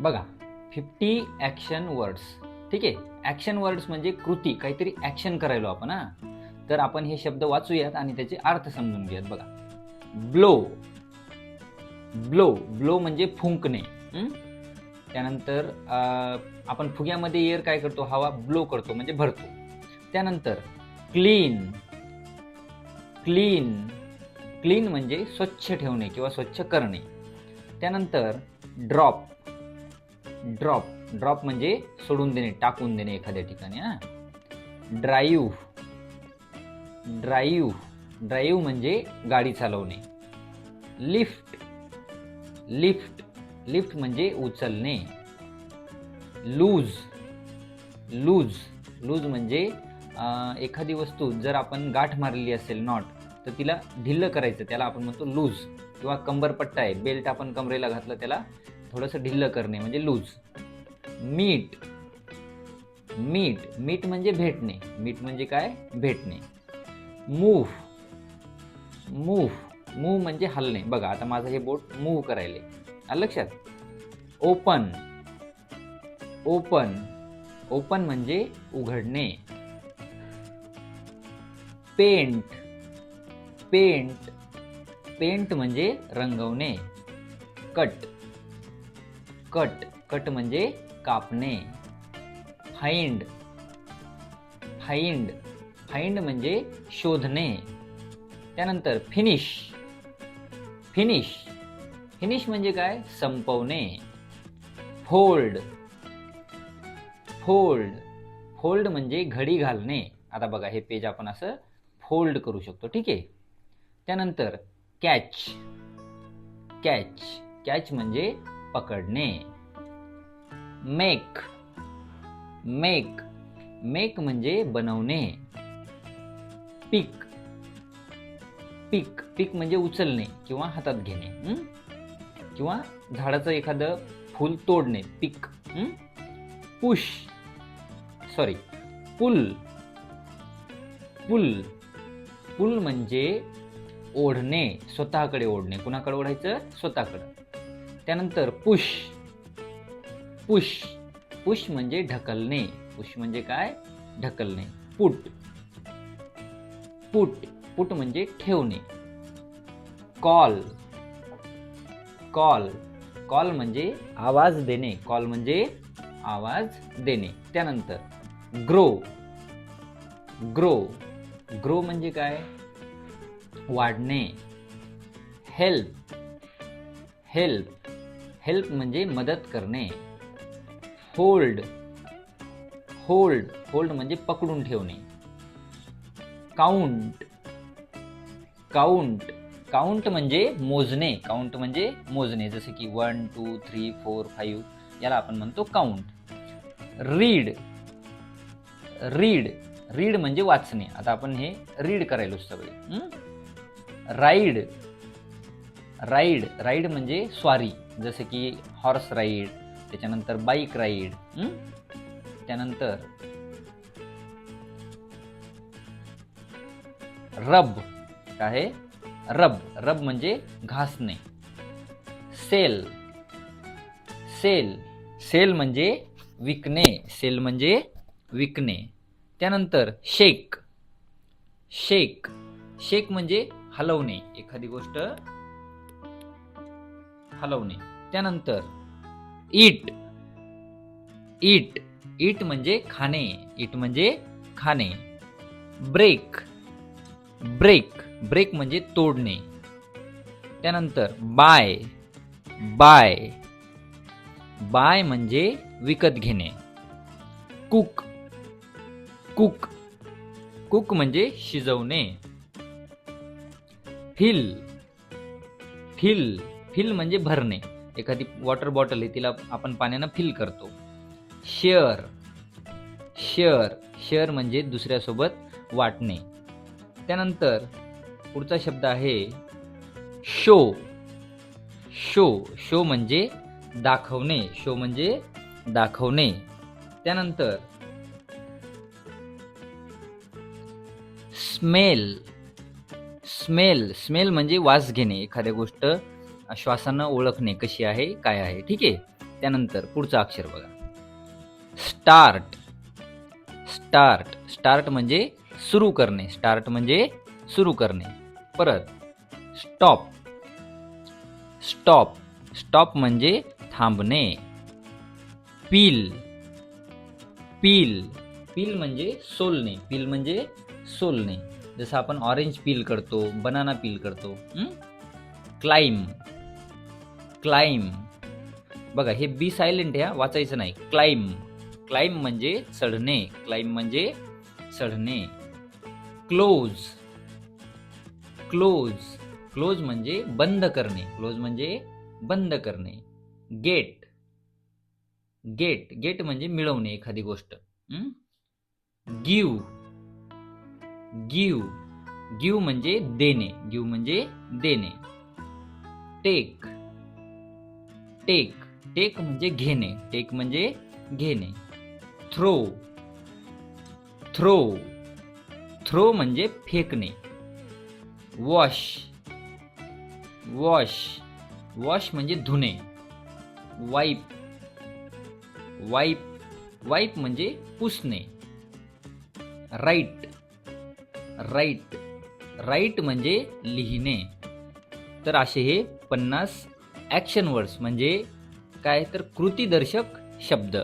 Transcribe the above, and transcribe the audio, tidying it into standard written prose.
बघा 50 action words. ठीक आहे. ॲक्शन वर्ड्स म्हणजे कृती, काहीतरी ॲक्शन करायलो आपण. तर आपण हे शब्द वाचूयात आणि त्याचे अर्थ समजून घेऊयात. बघा, ब्लो. ब्लो ब्लो म्हणजे फुंकणे. त्यानंतर आपण फुग्यामध्ये एअर काय करतो, हवा ब्लो करतो म्हणजे भरतो. त्यानंतर क्लीन. क्लीन क्लीन म्हणजे स्वच्छ ठेवणे किंवा स्वच्छ करणे. त्यानंतर ड्रॉप. ड्रॉप ड्रॉप म्हणजे सोडून देणे, टाकून देणे एखाद्या ठिकाणी. ड्राईव्ह. ड्राईव्ह ड्राईव्ह म्हणजे गाडी चालवणे. लिफ्ट. लिफ्ट लिफ्ट म्हणजे उचलणे. लूज. लूज लूज म्हणजे एखादी वस्तू जर आपण गाठ मारलेली असेल, नॉट, तर तिला ढिल्लं करायचं, त्याला आपण म्हणतो लूज. किंवा कंबरपट्टा आहे, बेल्ट आपण कमरेला घातलं, त्याला थोडंसं ढिल्लं करणे म्हणजे लूज. मीट. मीट मीट म्हणजे भेटणे. मीट म्हणजे काय, भेटणे. मूव्ह. मूव्ह मूव्ह म्हणजे हलणे. बघा आता माझं हे बोट मूव्ह करायले, आलं लक्षात. ओपन. ओपन ओपन म्हणजे उघडणे. पेंट. पेंट पेंट म्हणजे रंगवणे. कट. कट कट म्हणजे कापणे. फाइंड. फाइंड फाइंड म्हणजे शोधणे. त्यानंतर फिनिश. फिनिश फिनिश म्हणजे काय, संपवणे. फोल्ड. फोल्ड फोल्ड म्हणजे घडी घालणे. आता बघा हे पेज आपण असं फोल्ड करू शकतो. ठीक आहे. त्यानंतर कॅच. कॅच कॅच म्हणजे पकडणे. मेक. मेक मेक म्हणजे बनवणे. पिक. पिक पिक म्हणजे उचलणे किंवा हातात घेणे. किंवा झाडाचं एखादं फूल तोडणे, पिक. पुश. सॉरी, पुल. पुल पुल म्हणजे ओढणे, स्वतःकडे ओढणे. कुणाकडे ओढायचं, स्वतःकडे. त्यानंतर पुश. पुश पुश म्हणजे ढकलणे. पुश म्हणजे काय, ढकलणे. पुट. पुट पुट म्हणजे ठेवणे. कॉल. कॉल कॉल म्हणजे आवाज देणे. कॉल म्हणजे आवाज देणे. त्यानंतर ग्रो. ग्रो ग्रो म्हणजे काय, वाढणे. हेल्प. हेल्प हेल्प म्हणजे मदत करणे. होल्ड. होल्ड होल्ड म्हणजे पकडून ठेवणे. काउंट. काउंट काउंट म्हणजे मोजणे. काउंट म्हणजे मोजणे, जसं की 1 2 3 4 5, याला आपण म्हणतो काउंट. रीड. रीड रीड म्हणजे वाचणे. आता आपण हे रीड करायलो सगळे. राईड. राईड राईड म्हणजे स्वारी, जसं की हॉर्स राईड, त्याच्यानंतर बाईक राईड. त्यानंतर रब. काय, रब रब म्हणजे घासणे. सेल. सेल सेल म्हणजे विकणे. सेल म्हणजे विकणे. त्यानंतर शेक. शेक शेक म्हणजे हलवणे, एखादी गोष्ट हलवणे. त्यानंतर ईट. ईट ईट म्हणजे खाणे. ईट म्हणजे खाणे. ब्रेक. ब्रेक ब्रेक म्हणजे तोडणे. त्यानंतर बाय. बाय बाय म्हणजे विकत घेणे. कुक. कुक कुक म्हणजे शिजवणे. फिल. फिल फिल म्हणजे भरणे. एखादी वॉटर बॉटल आहे, तिला आपण पाण्यानं फिल करतो. शेअर. शेअर शेअर म्हणजे दुसऱ्यासोबत वाटणे. त्यानंतर पुढचा शब्द आहे शो. शो शो म्हणजे दाखवणे. शो म्हणजे दाखवणे. त्यानंतर स्मेल. स्मेल स्मेल म्हणजे वास घेणे, एखाद्या गोष्ट श्वासानं ओळखणे, कशी आहे, काय आहे. ठीक आहे. त्यानंतर पुढचं अक्षर बघा, स्टार्ट. स्टार्ट, स्टार्ट म्हणजे सुरू करणे. स्टार्ट म्हणजे सुरू करणे. परत स्टॉप. स्टॉप, स्टॉप म्हणजे थांबणे. पील. पील, पील म्हणजे सोलणे. पील म्हणजे सोलणे. जसं आपण ऑरेंज पील करतो, बनाना पील करतो. क्लाइम. क्लाइम बघा, हे बी सायलेंट आहे, वाचायचं नाही. क्लाइम. क्लाइम म्हणजे चढणे. क्लाइम म्हणजे चढणे. क्लोज. क्लोज, क्लोज म्हणजे बंद करणे. क्लोज म्हणजे बंद करणे. गेट. गेट, गेट म्हणजे मिळवणे एखादी गोष्ट. गिव. गिव, गिव म्हणजे देणे. गिव म्हणजे देणे. टेक. टेक, टेक म्हणजे घेणे. टेक म्हणजे घेणे. थ्रो. थ्रो, थ्रो म्हणजे फेकणे. वॉश. वॉश, वॉश म्हणजे धुणे. वाईप. वाईप, वाईप म्हणजे पुसणे. राईट. राईट, राईट म्हणजे लिहिणे. तर असे हे 50 ॲक्शन वर्ड्स म्हणजे काय तर कृतीदर्शक शब्द